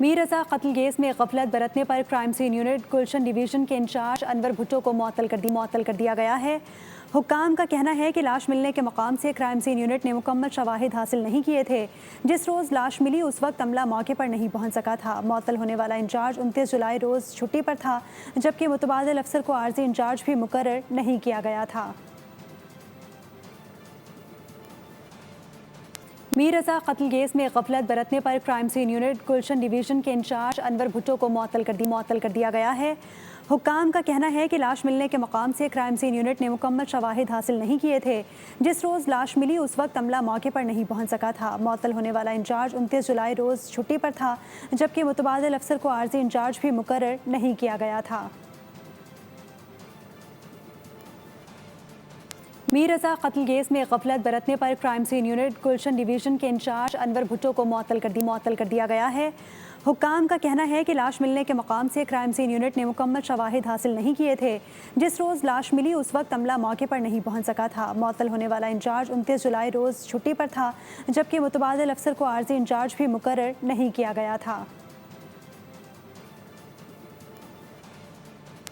मीर रजा कत्ल केस में गफलत बरतने पर क्राइम सीन यूनिट गुलशन डिवीजन के इंचार्ज अनवर भुट्टो को मुअत्तल कर दिया गया है। हुक्काम का कहना है कि लाश मिलने के मकाम से क्राइम सीन यूनिट ने मुकम्मल शवाहिद हासिल नहीं किए थे। जिस रोज़ लाश मिली उस वक्त अमला मौके पर नहीं पहुंच सका था। मुअत्तल होने वाला इंचार्ज 29 जुलाई रोज़ छुट्टी पर था, जबकि मुतबादिल अफसर को आर्जी इंचार्ज भी मुकर्रर नहीं किया गया था। मीर रजा कत्ल केस में गफलत बरतने पर क्राइम सीन यूनिट गुलशन डिवीजन के इंचार्ज अनवर भुट्टो को मुअत्तल कर दिया गया है। हुक्काम का कहना है कि लाश मिलने के मकाम से क्राइम सीन यूनिट ने मुकम्मल शवाहिद हासिल नहीं किए थे। जिस रोज़ लाश मिली उस वक्त अमला मौके पर नहीं पहुंच सका था। मुअत्तल होने वाला इंचार्ज 29 जुलाई रोज़ छुट्टी पर था, जबकि मुतबादिल अफसर को आर्जी इंचार्ज भी मुकर्रर नहीं किया गया था। मीर रजा कत्ल केस में गफलत बरतने पर क्राइम सीन यूनिट गुलशन डिवीजन के इंचार्ज अनवर भुट्टो को मुअत्तल कर दिया गया है। हुक्काम का कहना है कि लाश मिलने के मकाम से क्राइम सीन यूनिट ने मुकम्मल शवाहिद हासिल नहीं किए थे। जिस रोज़ लाश मिली उस वक्त अमला मौके पर नहीं पहुंच सका था। मुअत्तल होने वाला इंचार्ज 29 जुलाई रोज़ छुट्टी पर था, जबकि मुतबादिल अफसर को आर्जी इंचार्ज भी मुकर्रर नहीं किया गया था।